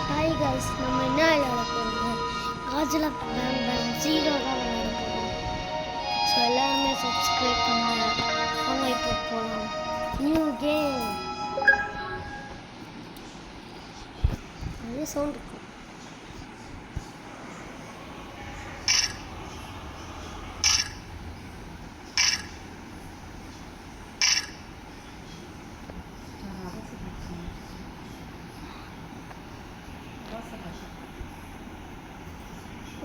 Hi guys, நம்ம என்ன விளையாட போகிறோம்? காஜலா பேம் பேம் ஜீரோ தான் விளையாட போகிறோம். ஸோ எல்லாருமே சப்ஸ்கிரைப் பண்ணுங்க. அவங்க இப்போ போகலாம். New game. நிறைய சவுண்ட் இருக்கும்.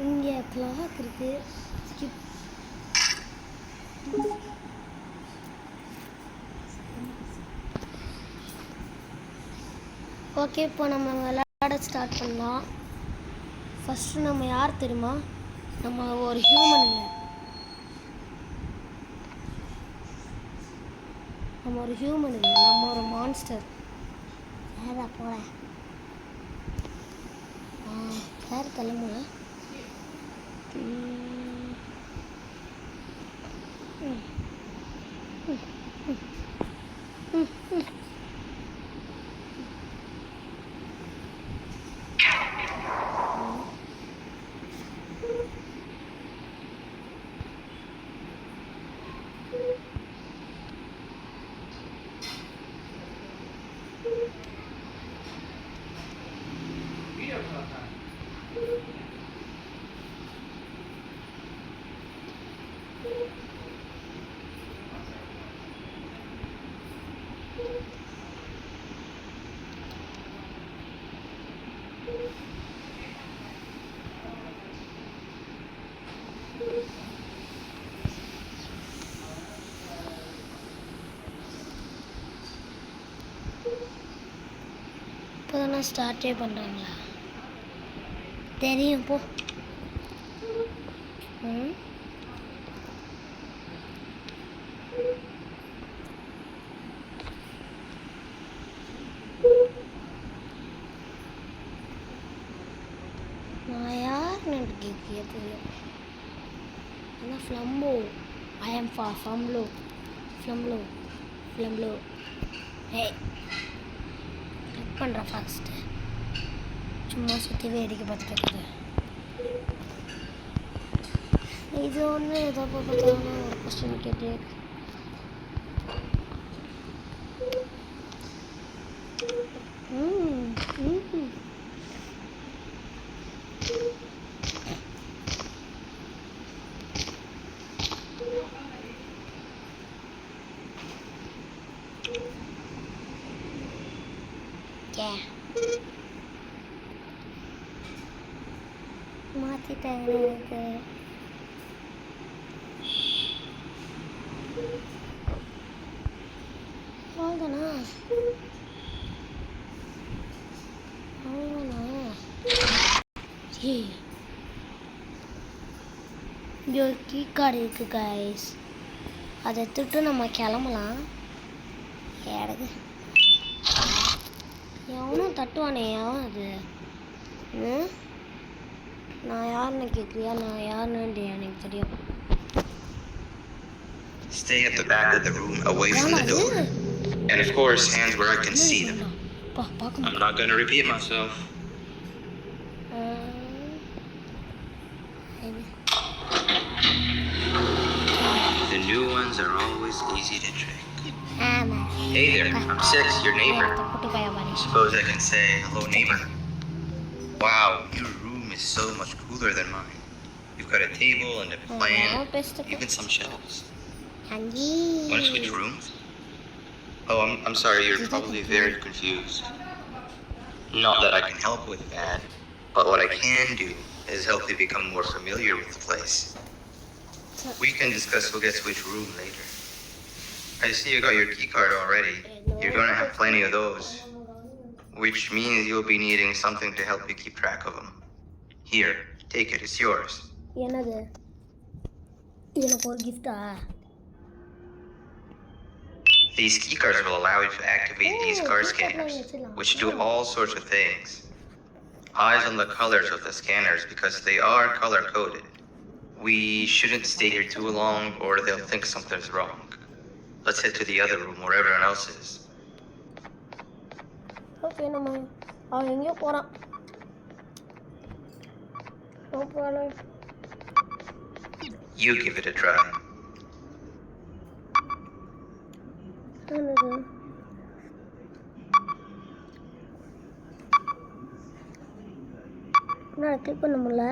இங்கே கிளாக் இருக்கு. ஸ்கிப். ஓகே, இப்போ நம்ம விளையாட ஸ்டார்ட் பண்ணலாம். ஃபஸ்ட்டு நம்ம யார் தெரியுமா? நம்ம ஒரு ஹியூமன் இல்லை, நம்ம ஒரு மான்ஸ்டர். வேற போல வேற தலைமுறை. இப்போதானே ஸ்டார்ட்டே பண்ணுறாங்களா? தெரியும் போ. நான் யாருன்னு எனக்கு கேட்க தெரியும். ஆனால் ஃப்ளம்போ. ஐ ஆம் ஃப்ளம்லோ. ஹே, கிளிக் பண்ணுறேன் ஃபஸ்ட்டு. சும்மா சுற்றி வேடிக்கை பார்த்துட்டு இருக்குது. இது ஒன்று ஏதோ பார்த்தாலும் ஒரு கொஸ்டின் கேட்டே இருக்கு. மாற்றிட்டாங்க எனக்கு. அவ்வளோதானா? இங்கே ஒரு கீ கார்டு இருக்கு கைஸ். அதை எடுத்துட்டு நம்ம கிளம்பலாம். ஏடுது எவனும் தட்டுவானே. எவன் அது? நான் யாருன்னு கேட்குறியா? நான் யாருன்னு எனக்கு தெரியும். Stay at the back of the room, away from the door. And of course, hands where I can see them. I'm not going to repeat myself. The new ones are always easy to trick. Hey there, I'm Six, your neighbor. Suppose I can say, hello neighbor. Wow, your room is so much cooler than mine. You've got a table and a plant, even some shelves. Want to switch rooms? Oh, I'm sorry, you're probably very confused. Not that I can help with that, but what I can do is help you become more familiar with the place. We can discuss who gets which room later. I see you got your key card already. You're going to have plenty of those, which means you'll be needing something to help you keep track of them. Here, take it, it's yours. These key cards will allow you to activate these card scanners, which do all sorts of things. Eyes on the colors of the scanners because they are color-coded. We shouldn't stay here too long, or they'll think something's wrong. Let's head to the other room where everyone else is. Okay நம்ம அவன் எங்கேயோ போகிறான். போகலாம். You give it a try. என்னது? என்ன click பண்ண முடியல.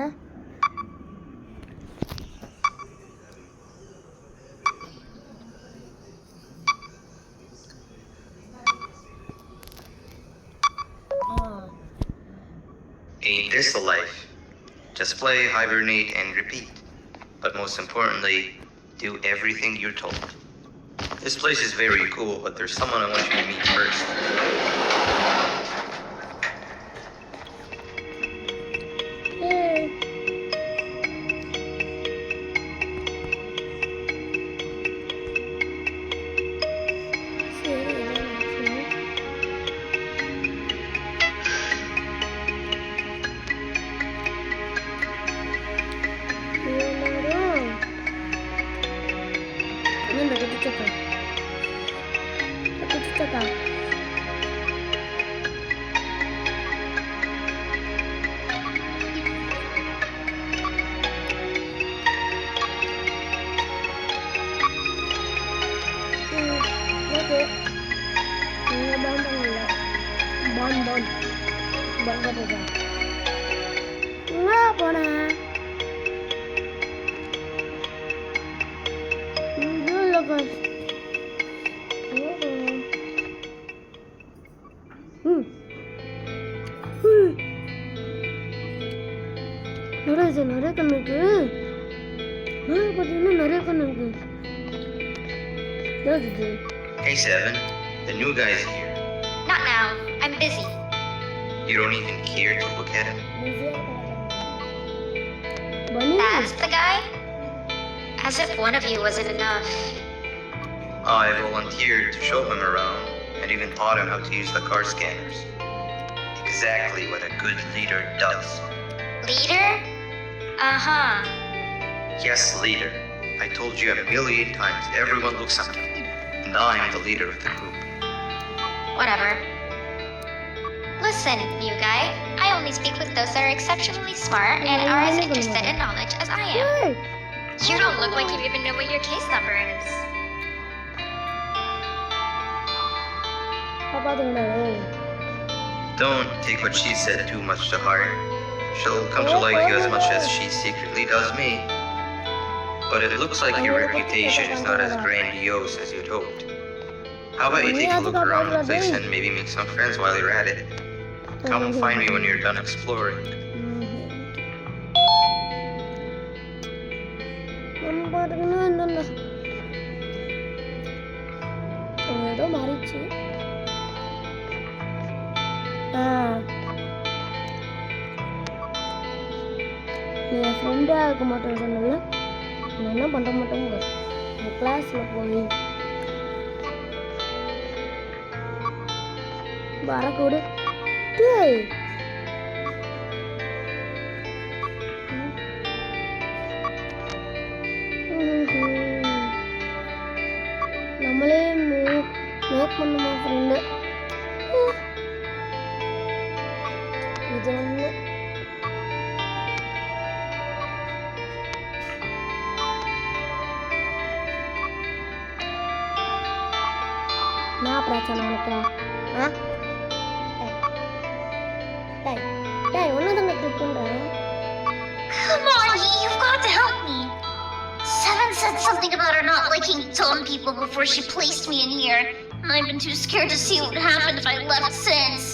Ain't this the life? Just play, hibernate, and repeat. But most importantly, do everything you're told. This place is very cool, but there's someone I want you to meet first. நிறைய கண்ணு இருக்கு. பார்த்தீங்கன்னா நிறைய கண்ணு இருக்கு. Hey Seven, the new guy's here. Not now. I'm busy. You don't even care to look at him? That's the guy? As if one of you wasn't enough. I volunteered to show him around and even taught him how to use the car scanners. Exactly what a good leader does. Leader? Uh-huh. Yes, leader. I told you a million times everyone looks up to me, and I'm the leader of the group. Whatever. Listen, new guy. I only speak with those that are exceptionally smart and are as interested in knowledge as I am. You don't look like you even know what your case number is. Don't take what she said too much to heart. She'll come to like you as much as she secretly does me. But it looks like your reputation is not as grandiose as you'd hoped. How about you take a look around the place and maybe make some friends while you're at it? Come and find me when you're done exploring. நீ என் ஃப்ரெண்டாக இருக்க மாட்டேன்னு சொன்னல, நான் என்ன பண்ண மாட்டேங்க. உங்கள் கிளாஸில் போய் வரக்கூட நம்மளே மேக் பண்ணுமா ஃப்ரெண்டு. இது ஒன்று நான் பிரச்சனை உனக்கு. ஒன்று தான் கிளிக் பண்ணுறேன். Come on, you've got to help me. Seven said something about her not liking dumb people before she placed me in here. I've been too scared to see what would happen if I left since.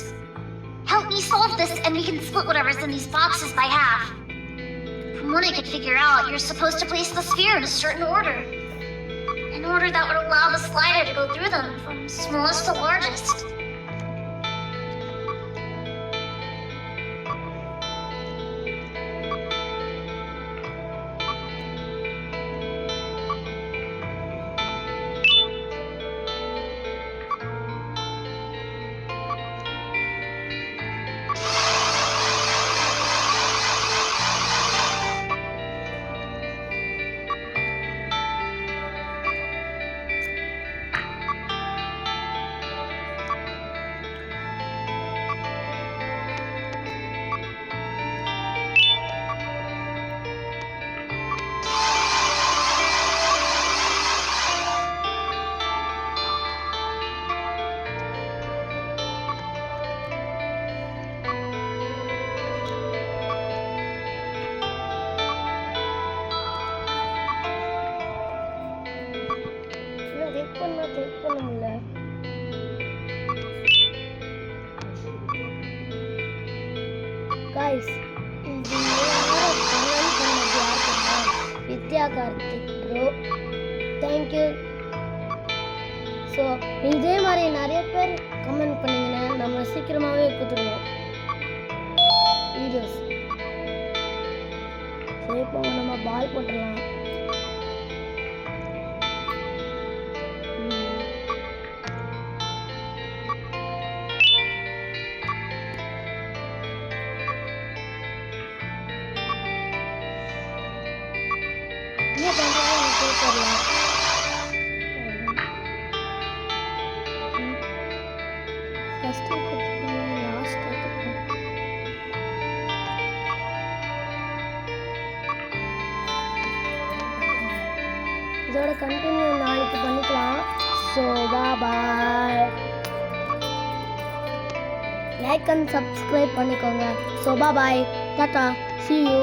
Help me solve this and we can split whatever's in these boxes by half. From what I could figure out, you're supposed to place the sphere in a certain order. An order that would allow the slider to go through them from smallest to largest. பண்ண முடியல. Guys, இது comment பண்ணது யார் தெரியுமா? வித்யா Karthik bro. Thank you. So இதே மாதிரி நிறைய பேர் கமெண்ட் பண்ணிங்கன்னா நம்ம சீக்கிரமாகவே கொடுத்துருவோம் வீடியோஸ். சரி இப்போ நம்ம பால் போட்டுடலாம். என்ன பண்ணுறது எனக்கு தெரியல. ஃபஸ்ட்டு கொடுத்துருக்கோம், லாஸ்ட் கொடுத்துருக்கோம். இதோட கண்டினியூ நாளைக்கு பண்ணிக்கலாம். So bye. Like and subscribe பண்ணிக்கோங்க. So bye. டாட்டா. See you.